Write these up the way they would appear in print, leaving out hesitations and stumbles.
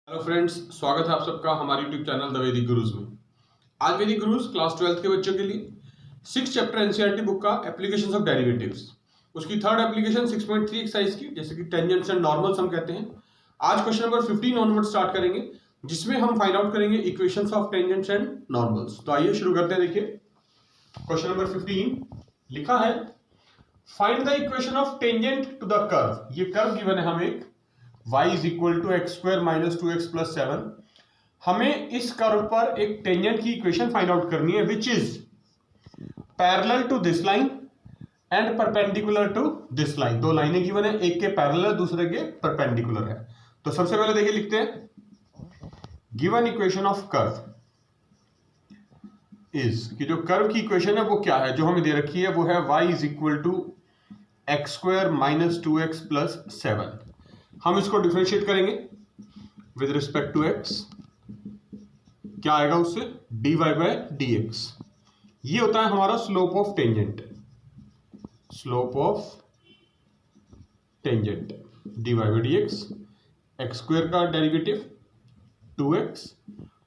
Hello friends, स्वागत है आप सबका हमारे यूट्यूब चैनल द वैदिक गुरुज में। आज वैदिक गुरुज क्लास 12th के बच्चों के लिए 6 चैप्टर एनसीईआरटी बुक का एप्लीकेशंस ऑफ डेरिवेटिव्स, उसकी थर्ड एप्लीकेशन 6.3 एक्सरसाइज की, जैसे कि टेंजेंट्स एंड नॉर्मल्स हम कहते हैं। आज क्वेश्चन नंबर 15 ऑनवर्ड स्टार्ट करेंगे, जिसमें हम फाइंड आउट करेंगे equations of tangents and normals. तो आइए शुरू करते हैं। देखिए क्वेश्चन नंबर 15 लिखा है, find the equation of tangent to the curve. ये कर्व गिवन है हमें, y is equal to x square minus 2x plus 7। हमें इस कर्व पर एक टेंजेंट की इक्वेशन फाइंड आउट करनी है which is parallel to this line and perpendicular to this line. दो लाइनें गिवन है, एक के पैरेलल दूसरे के परपेंडिकुलर है। तो सबसे पहले देखिए लिखते हैं, given equation of curve is, कि जो कर्व की इक्वेशन है वो क्या है, जो हमें दे रखी है वो है y is equal to x square minus 2x plus 7। हम इसको डिफरेंशिएट करेंगे विद रिस्पेक्ट टू x, क्या आएगा उससे, dy बाय dx। ये होता है हमारा slope of tangent, slope of tangent dy by dx, x square का डेरिवेटिव 2x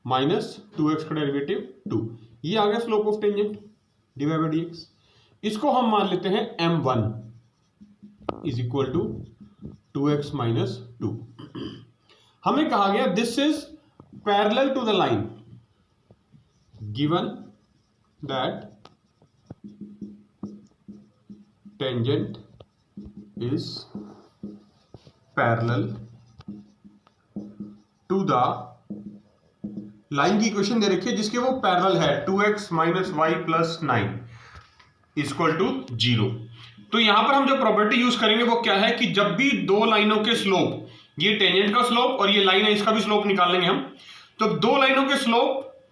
माइनस 2x का डेरिवेटिव 2, ये आ गया slope of tangent dy by dx। इसको हम मान लेते हैं m1 is equal to 2x minus 2। हमें कहा गया this is parallel to the line, given that tangent is parallel to the line की इक्वेशन दे रखी है जिसके वो पैरेलल है 2x minus y plus 9 equal to 0। तो यहां पर हम जो प्रॉपर्टी यूज करेंगे वो क्या है कि जब भी दो लाइनों के स्लोप, ये टेंजेंट का स्लोप और ये लाइन है इसका भी स्लोप निकाल लेंगे हम, तो दो लाइनों के स्लोप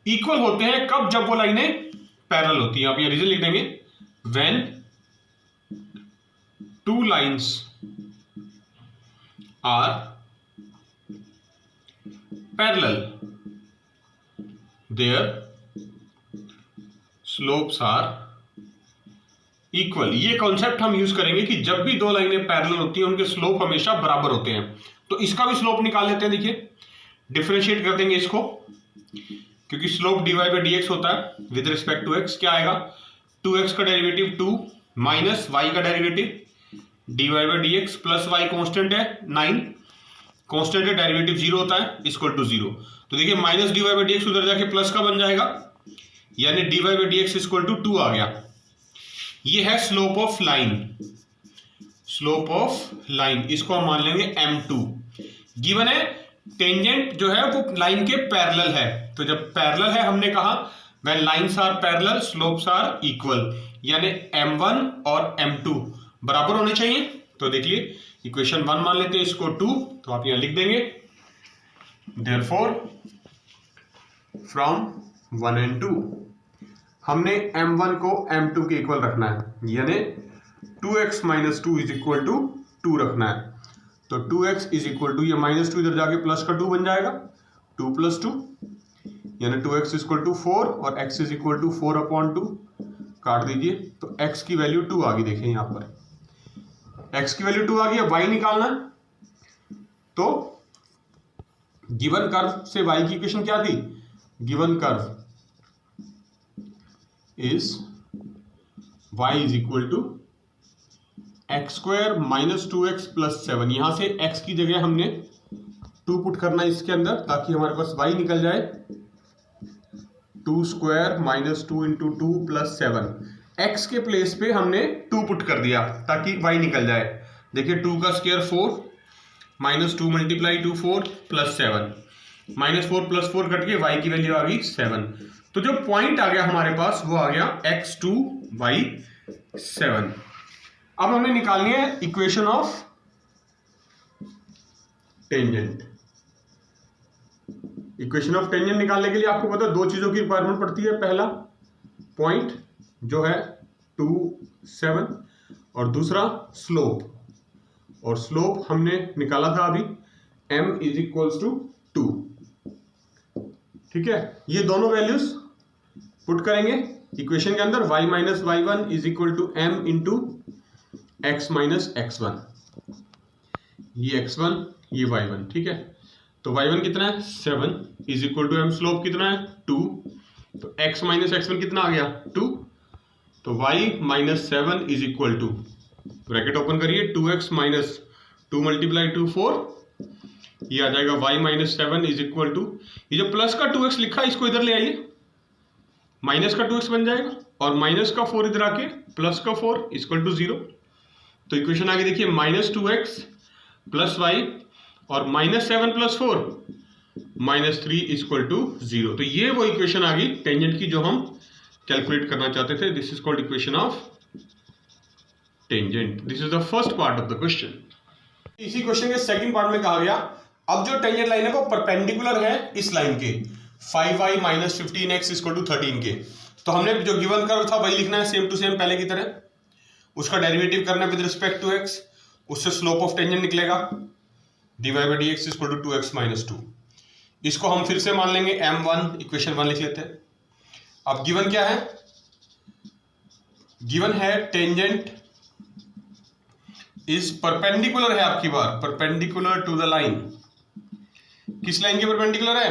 इक्वल होते हैं कब, जब वो लाइनें पैरेलल होती हैं। आप ये रीजन लिख देंगे, when two lines are parallel their slopes are equal. ये कॉन्सेप्ट हम यूज करेंगे कि जब भी दो लाइनें पैरेलल होती हैं उनके स्लोप हमेशा बराबर होते हैं। तो इसका भी स्लोप निकाल लेते हैं। देखिए डिफरेंशिएट कर देंगे इसको, क्योंकि स्लोप dy बाई dx होता है विद रिस्पेक्ट टू x। क्या आएगा, 2x का डेरिवेटिव 2 माइनस y का derivative dy by dx plus y constant है 9, कांस्टेंट है, डेरिवेटिव 0 होता है, इक्वल टू 0। तो देखिए माइनस dy बाई dx उधर जाके प्लस का बन जाएगा, यानी dy by dx equal to 2 आ गया। ये है slope of line, slope of line, इसको हम मान लेंगे m2। गिवन है टेंजेंट जो है वो लाइन के पैरेलल है, तो जब पैरेलल है हमने कहा when lines are parallel slopes are equal, यानी m1 और m2 बराबर होने चाहिए। तो देखिए इक्वेशन 1 मान लेते हैं, इसको 2, तो आप यहां लिख देंगे देयरफॉर फ्रॉम 1 and 2 हमने m1 को m2 के इक्वल रखना है, यानी 2x minus 2 is equal to 2 रखना है। तो 2x इज इक्वल टू, ये माइनस 2 इधर जाके प्लस का 2 बन जाएगा, 2 प्लस 2 यानी 2x इक्वल टू 4 और x is equal to 4 upon 2, काट दीजिए। तो x की वैल्यू 2 आ गई। देखिए यहां पर x की वैल्यू 2 आ गई। अब y निकालना, तो गिवन कर्व से y की इक्वेशन क्या थी, given curve is y is equal to x square minus 2x plus 7। यहां से x की जगह हमने 2 पुट करना है इसके अंदर, ताकि हमारे पास y निकल जाए 2 square minus 2 into 2 plus 7। x के प्लेस पे हमने 2 पुट कर दिया ताकि y निकल जाए। देखिए 2 का square 4 minus 2 multiply 2 4 plus 7, minus 4 plus 4 cut के y की वैल्यू आ गई 7। तो जो पॉइंट आ गया हमारे पास वो आ गया x2 y7। अब हमें निकालनी है equation of tangent. Equation of tangent निकालने के लिए आपको पता है दो चीजों की रिक्वायरमेंट पड़ती है। पहला पॉइंट जो है 2 7 और दूसरा स्लोप, और स्लोप हमने निकाला था अभी m इज इक्वल्स टू 2। ठीक है, ये दोनों वैल्यूज पुट करेंगे इक्वेशन के अंदर, y minus y1 is equal to m into x minus x1, ये x1 ये y1। ठीक है, तो y1 कितना है 7 is equal to m slope कितना है 2, तो x माइनस x1 कितना आ गया 2, तो y minus 7 is equal to bracket open करिए 2x माइनस 2 मल्टीप्लाई 2 4, ये आ जाएगा y minus 7 is equal to, ये जो प्लस का 2x लिखा है इसको इधर ले आइए, माइनस का 2x बन जाएगा और माइनस का 4 इधर आके प्लस का 4 इक्वल टू 0। तो इक्वेशन आगे देखिए माइनस 2x प्लस वाई और minus 7 plus 4 minus 3 equal to 0। तो ये वो इक्वेशन आ गई टेंजेंट की जो हम कैलकुलेट करना चाहते थे। This is called equation of tangent. This is the first part of the question. इसी क्वेश्चन के सेकंड पार्ट में कहा गया अब जो टेंजेंट लाइन है वो परपेंडिकुलर है इस लाइन के 5y minus 15x equal to 13 के। तो हमने जो गिवन कर्व था वही लिखना है सेम टू सेम पहले की तरह, उसका डेरिवेटिव करना है विद रिस्पेक्ट टू x, उससे स्लोप ऑफ टेंजेंट निकलेगा dy by d x equal to 2x minus 2। इसको हम फिर से मान लेंगे m1 इक्वेशन 1 लिख लेते हैं। अब गिवन क्या है, गिवन है टेंजेंट इज परपेंडिकुलर है, आपकी बार परपेंडिकुलर टू द लाइन। किस लाइन के परपेंडिकुलर है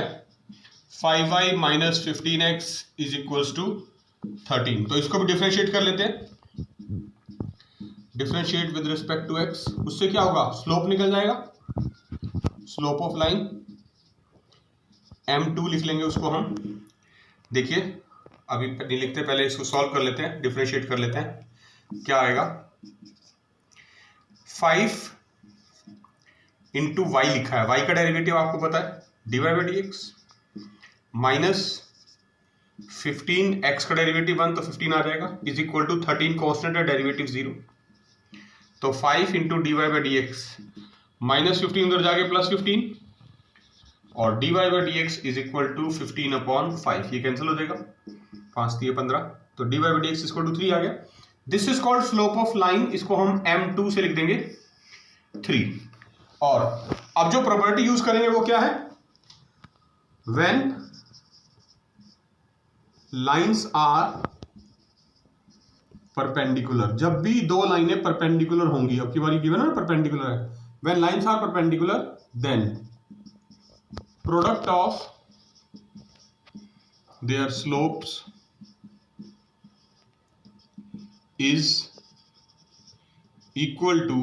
5y minus 15x is equals to 13। तो इसको भी डिफरेंशिएट कर लेते हैं, differentiate with respect to x, उससे क्या होगा स्लोप निकल जाएगा, स्लोप ऑफ लाइन m2 लिख लेंगे उसको हम। देखिए अभी नहीं लिखते, पहले इसको सॉल्व कर लेते हैं, डिफरेंशिएट कर लेते हैं। क्या आएगा 5 इंटू वाई लिखा है, y का डेरिवेटिव आपको पता है dy by d x minus 15 x का डेरिवेटिव 1 तो 15 आ जाएगा इज इक्वल टू 13 कॉन्स्टेंट है डेरिवेटिव 0। तो 5 into d y by d x minus 15 उधर जाके प्लस 15 और d y by d x is equal to 15 upon 5, ये कैंसिल हो जाएगा 5 3 15, तो d y by d x equal to 3 आ गया। This is called slope of line, इसको हम m2 से लिख देंगे 3। और अब जो प्रॉपर्टी यूज करेंगे वो क्या है, व्हेन लाइंस आर परपेंडिकुलर, जब भी दो लाइनें परपेंडिकुलर होंगी, अब की बारी गिवन है परपेंडिकुलर है, when lines are perpendicular then product of their slopes is equal to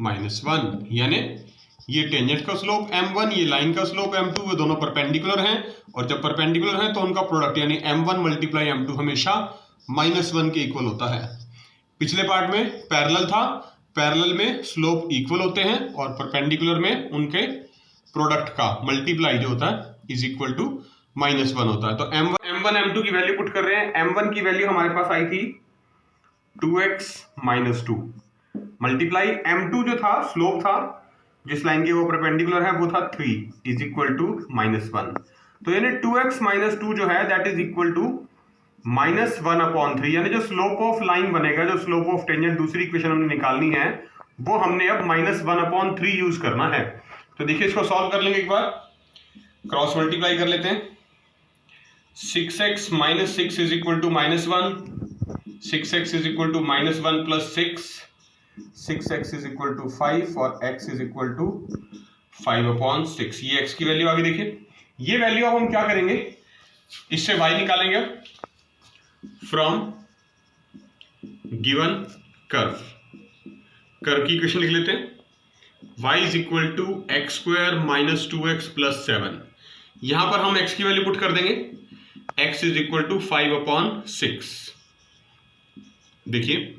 -1, यानी ये टेंजेंट का स्लोप m1, ये लाइन का स्लोप m2, वो दोनों परपेंडिकुलर हैं और जब परपेंडिकुलर हैं तो उनका प्रोडक्ट यानी m1 मल्टीप्लाई m2 हमेशा -1 के इक्वल होता है। पिछले पार्ट में पैरेलल था, पैरेलल में स्लोप इक्वल होते हैं और परपेंडिकुलर में उनके प्रोडक्ट का मल्टीप्लाई जो होता है इज इक्वल टू -1 होता है। तो m1 m2 की वैल्यू पुट कर रहे हैं, m1 की वैल्यू हमारे पास आई थी 2x माइनस 2 मल्टीप्लाई m2 जो था स्लोप था जिस लाइन के वो परपेंडिकुलर है वो था 3 इज इक्वल टू -1। तो यानी 2x माइनस 2 जो है that is equal to -1 upon 3, यानी जो स्लोप ऑफ लाइन बनेगा, जो स्लोप ऑफ टेंजेंट दूसरी इक्वेशन हमने निकालनी है वो हमने अब -1 अपॉन 3 यूज करना है। तो देखिए इसको सॉल्व कर लेंगे, एक बार क्रॉस मल्टीप्लाई कर लेते हैं। 6x minus 6 is equal to -1, 6x is equal to -1 plus 6x is equal to 5 और x is equal to 5 upon 6। ये x की वैल्यू आगे देखिए, ये वैल्यू अब हम क्या करेंगे, इससे y निकालेंगे फ्रॉम गिवन कर्व। कर्व की इक्वेशन लिख लेते हैं, y is equal to x square minus 2x plus 7। यहां पर हम x की वैल्यू पुट कर देंगे, x is equal to 5 upon 6। देखिए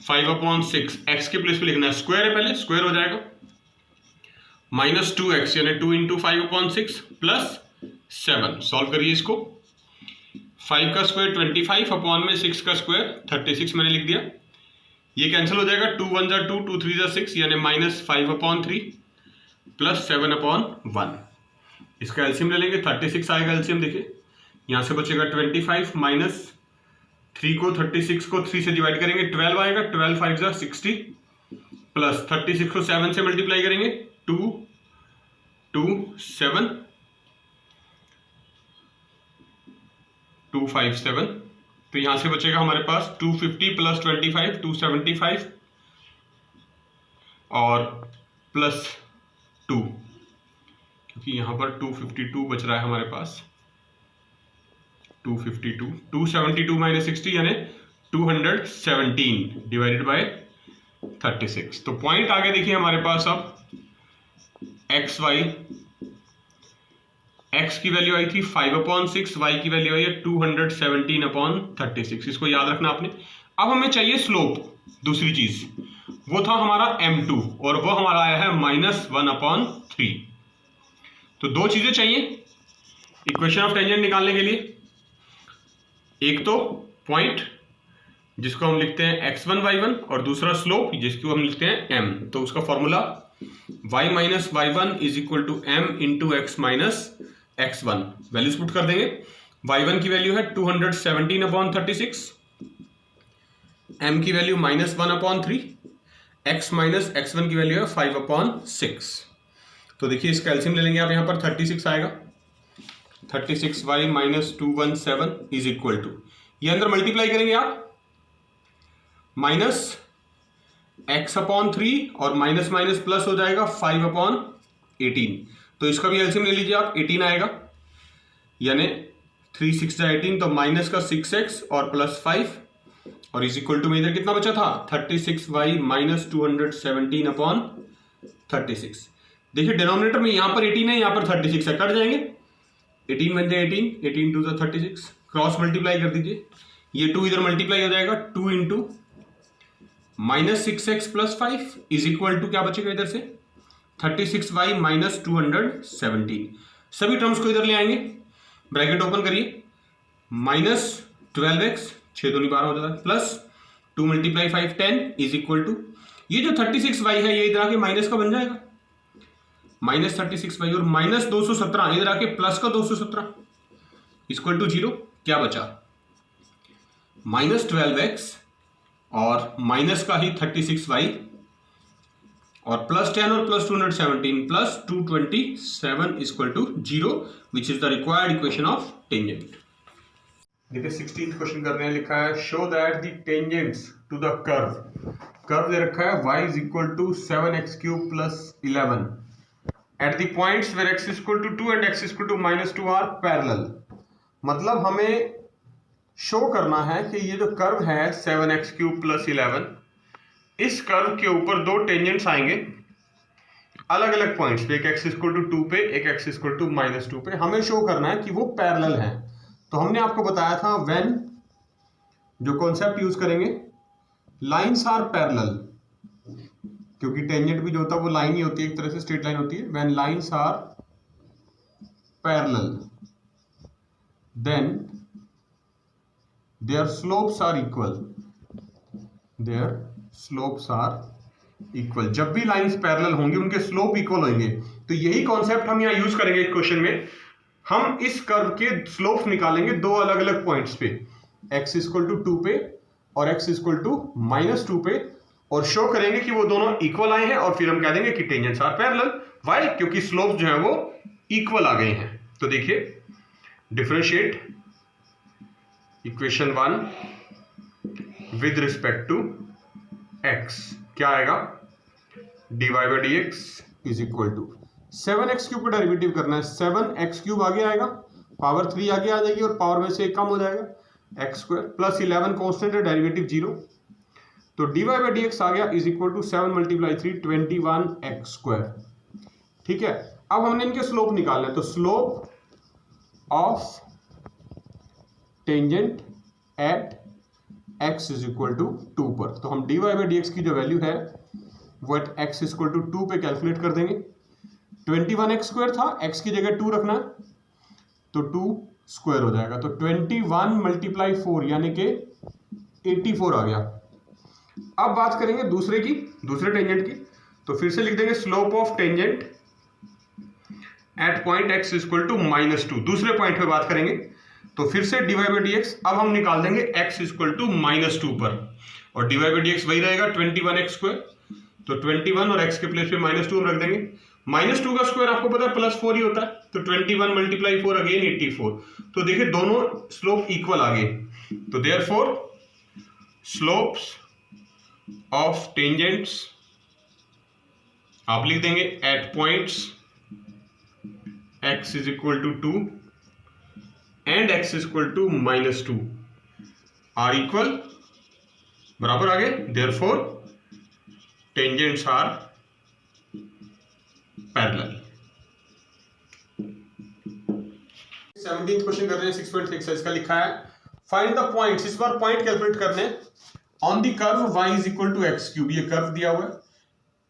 5 अपॉन 6 x के प्लेस पे लिखना है, स्क्वायर है पहले, स्क्वायर हो जाएगा माइनस 2x यानी 2 इंटू 5 अपॉन 6 प्लस 7। सॉल्व करिए इसको, 5 का स्क्वायर 25 अपॉन में 6 का स्क्वायर 36 मैंने लिख दिया, ये कैंसिल हो जाएगा, 2 1 जा 2, 2 3 जा 6 यानी -5 अपॉन 3 प्लस 7 अपॉन 1। इसका एलसीएम ले लेंगे, 36 आएगा एलसीएम। देखिए यहां से बचेगा 25 माइनस 3 को 36 को 3 से डिवाइड करेंगे 12 आएगा, 12 5 जा 60 प्लस 36 को 7 से मल्टीप्लाई करेंगे 2 2 7 2 5 7, तो यहां से बचेगा हमारे पास 250 प्लस 25 275 और प्लस 2 क्योंकि यहाँ पर 252 बच रहा है हमारे पास, 252, 272 माइनस 60 यानी 217 डिवाइडेड बाय 36। तो पॉइंट आगे देखिए हमारे पास अब एक्स वाई, एक्स की वैल्यू आई थी 5/6, वाई की वैल्यू आई है 217/36। इसको याद रखना आपने। अब हमें चाहिए स्लोप, दूसरी चीज वो था हमारा m2 और वो हमारा आया है -1/3। तो दो चीजें चाहिए इक्वेशन ऑफ टेंजेंट निकालने के लिए। एक तो पॉइंट जिसको हम लिखते हैं x1 y1 और दूसरा स्लोप जिसको हम लिखते हैं m। तो उसका formula y minus y1 is equal to m into x minus x1। Values put कर देंगे। y1 की वैल्यू है 217/36, m की वैल्यू -1/3, x माइनस x1 की वैल्यू है 5/6। तो देखिए इसका एलसीएम ले लेंगे आप, यहां पर 36 आएगा। 36y minus 217 is equal to, ये अंदर मल्टीप्लाई करेंगे आप, माइनस x/3 और माइनस माइनस प्लस हो जाएगा 5/18। तो इसका भी एलसीएम ले लीजिए आप, 18 आएगा, यानी 3 6 18, तो माइनस का 6x और प्लस 5 और इज इक्वल टू में इधर कितना बचा था 36y माइनस 217/36। देखिए डिनोमिनेटर में यहां पर 18 है, यहां पर 36 है, कट जाएंगे। 18 बन जाए 18, 18 2 36, क्रॉस मल्टीप्लाई कर दीजिए, ये 2 इधर मल्टीप्लाई हो जाएगा, 2 into minus 6x plus 5 is equal to क्या बचेगा इधर से 36y माइनस 217। सभी टर्म्स को इधर ले आएंगे, ब्रैकेट ओपन करिए, माइनस 12x 6 दूनी 12 हो जाता है, plus 2 multiply 5 10 is equal to, ये जो 36y है ये इधर आके माइनस का बन जाएगा, माइनस 36y और माइनस 217 इधर आके प्लस का 217 इक्वल टू 0। क्या बचा माइनस 12x और माइनस का ही 36y और प्लस 10 और plus 217 plus 227 equal to 0 which is the required equation of tangent. देखिए 16th क्वेश्चन कर रहे हैं, लिखा है show that the tangents to the curve दे रखा है y is equal to 7x³ plus 11 at the points where x is equal to 2 and x is equal to -2 are parallel. मतलब हमें शो करना है कि ये जो कर्व है 7x³ प्लस 11, इस कर्व के ऊपर दो टेंजेंट्स आएंगे अलग अलग पॉइंट्स पे, एक x इक्वल टू 2 पे, एक x इक्वल टू -2 पे। हमें शो करना है कि वो पैरेलल हैं। तो हमने आपको बताया था व्हेन जो कॉन्सेप्ट यूज करेंगे, लाइंस आर पैरेलल, क्योंकि टेंजेंट भी जो होता है वो लाइन ही होती है, एक तरह से स्ट्रेट लाइन होती है। When lines are parallel then their slopes are equal, their slopes are equal। जब भी लाइंस पैरेलल होंगी उनके स्लोप इक्वल होंगे। तो यही कॉन्सेप्ट हम यहाँ यूज करेंगे इस क्वेश्चन में। हम इस कर्व के स्लोप निकालेंगे दो अलग अलग पॉइंट्स पे, x इक्वल टू 2 पे और x इक्वल टू -2 पे, और शो करेंगे कि वो दोनों इक्वल आए हैं, और फिर हम कह देंगे कि टेंजेंट्स आर पैरेलल। व्हाई? क्योंकि स्लोप जो है वो इक्वल आ गए हैं। तो देखिए differentiate equation 1 with respect to x, क्या आएगा dy by d x is equal to 7x³ का डेरिवेटिव करना है, 7x³ आगे आएगा, पावर 3 आगे आ जाएगी और पावर में से एक कम हो जाएगा, x² प्लस 11 कॉन्स्टेंट है, डेरिवेटिव 0। तो dy बाई डी एक्स आ गया is equal to 7 multiply 3 21x²। ठीक है, अब हमने इनके स्लोप निकालना है। तो slope of tangent at x is equal to 2 पर, तो हम dy बाई डी एक्स की जो वैल्यू है वो एट x इक्वल टू 2 पे कैलकुलेट कर देंगे। 21x² था, x की जगह 2 रखना है तो 2² हो जाएगा, तो 21 मल्टीप्लाई 4 यानी कि 84 आ गया। अब बात करेंगे दूसरे टेंजेंट की, तो फिर से लिख देंगे slope of tangent at point x equal to -2, दूसरे पॉइंट पे बात करेंगे। तो फिर से dy बाई डी एक्स अब हम निकाल देंगे x इक्वल टू -2 पर, और dy बाई डी एक्स वही रहेगा 21x²। तो 21 और x के प्लेस पे -2 हम रख देंगे। -2 का स्क्वायर आपको पता है +4 ही होता है, तो 21 मल्टीप्लाई 4 अगेन 84। तो देखिए दोनों स्लोप इक्वल आ गए। तो देयरफॉर स्लोप्स ऑफ टेंजेंट्स आप लिख देंगे at points x is equal to 2 and x is equal to -2 are equal, बराबर आ गए, therefore tangents are parallel. 17th question कर रहे हैं 6.6 एक्सरसाइज का। लिखा है फाइंड द पॉइंट्स, इस बार पॉइंट कैलकुलेट करने on the curve y is equal to x cube. ये कर्व दिया हुआ है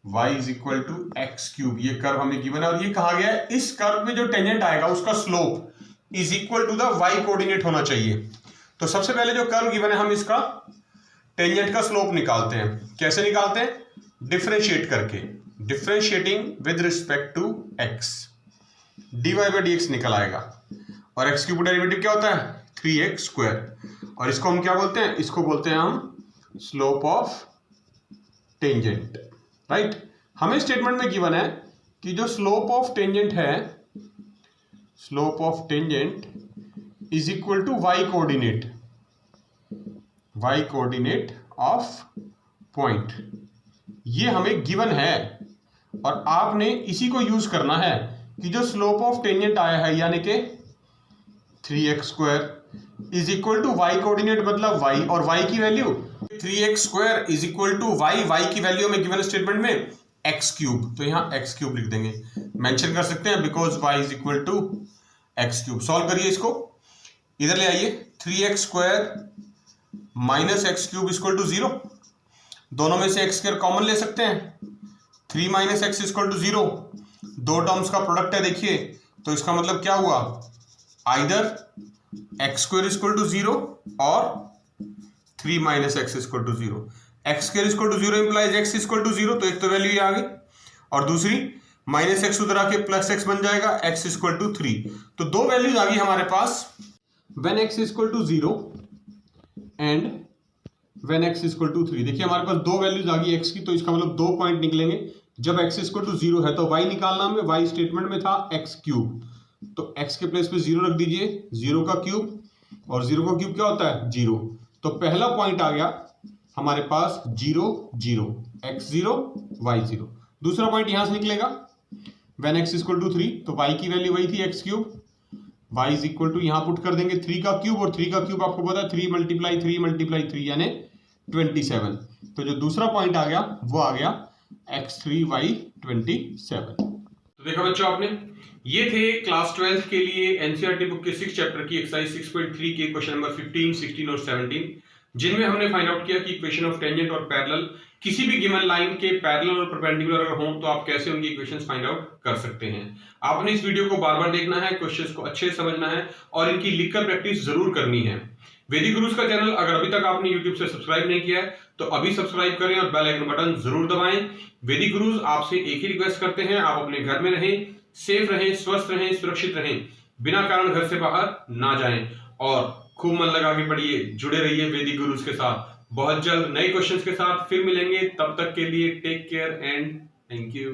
y is equal to x cube, ये कर्व हमें गिवन है और ये कहा गया है इस कर्व में जो टेंजेंट आएगा उसका slope is equal to the y coordinate होना चाहिए। तो सबसे पहले जो कर्व गिवन है हम इसका टेंजेंट का स्लोप निकालते हैं। कैसे निकालते हैं? डिफरेंशिएट करके, differentiating with respect to x, dy by dx निकल आएगा और x क्यूब डेरिवेटिव क्या होता है 3x स्क्वायर, और इसको हम क्या बोलते हैं? इसको बोलते हैं हम स्लोप ऑफ टेंजेंट, राइट। हमें स्टेटमेंट में गिवन है कि जो स्लोप ऑफ टेंजेंट है, slope of tangent is equal to y coordinate, y coordinate of point, ये हमें गिवन है और आपने इसी को यूज करना है कि जो स्लोप ऑफ टेंजेंट आया है यानी कि 3x square is equal to y coordinate मतलब y, और y की value 3x square is equal to y की वैल्यू में गिवन स्टेटमेंट में x क्यूब, तो यहां x क्यूब लिख देंगे, मेंशन कर सकते हैं because y is equal to x cube. Solve करिए इसको, इधर ले आइए, 3x square minus x cube equal to 0, दोनों में से x स्क्वायर कॉमन ले सकते हैं, 3 माइनस एक्स इक्वल टू 0, दो टर्म्स का प्रोडक्ट है देखिए, तो इसका मतलब क्या हुआ, either x square equal to 0 और 3 minus x equal to 0। X square equal to 0 implies x equal to 0, तो एक तो वैल्यू ये आ गई, और दूसरी माइनस एक्स उधर आके प्लस एक्स बन जाएगा, एक्स इक्वल टू 3। तो दो वैल्यूज आ गई हमारे पास, when x equal to 0 and when x equal to 3। देखिए हमारे पास दो वैल्यूज आ गई एक्स की, तो इसका मतलब दो पॉइंट निकलेंगे। जब एक्स इक्वल टू 0 है तो y निकालना हमें, y स्टेटमेंट में था एक्स क्यूब, तो x के प्लेस पे 0 रख दीजिए, 0 का क्यूब, और 0 का क्यूब क्या होता है 0। तो पहला पॉइंट आ गया हमारे पास 0 0, x0 y0। दूसरा पॉइंट यहां से निकलेगा व्हेन x इक्वल टू 3, तो y की वैल्यू वही थी x cube, y is equal to यहां पुट कर देंगे 3 का क्यूब, और 3 का क्यूब आपको पता है 3 मल्टीप्लाई 3 यानी 27। तो जो दूसरा पॉइंट आ गया वो आ गया x3 y 27। तो देखा बच्चों आपने, ये थे क्लास 12 के लिए एनसीईआरटी बुक के 6 चैप्टर की एक्सरसाइज 6.3 के क्वेश्चन नंबर 15, 16 और 17, जिनमें हमने फाइंड आउट किया कि इक्वेशन ऑफ टेंजेंट और पैरेलल किसी भी गिवन लाइन के पैरेलल और परपेंडिकुलर अगर हों तो आप कैसे उनकी इक्वेशंस फाइंड आउट कर सकते हैं। आपने इस वीडियो को बार बार देखना है, क्वेश्चंस को अच्छे से समझना है और इनकी लिखकर प्रैक्टिस जरूर करनी है। वैदिक गुरुज का चैनल अगर अभी तक आपने यूट्यूब से सब्सक्राइब नहीं किया है तो अभी सब्सक्राइब करें और बेल आइकन बटन जरूर दबाएं। वैदिक गुरुज आपसे एक ही रिक्वेस्ट करते हैं, आप अपने घर में रहें, सेफ रहें, स्वस्थ रहें, सुरक्षित रहें, बिना कारण घर से बाहर ना जाएं और खूब मन लगा के पढ़िए, जुड़े रहिए वैदिक गुरुज के साथ। बहुत जल्द नए क्वेश्चंस के साथ फिर मिलेंगे, तब तक के लिए take care and thank you.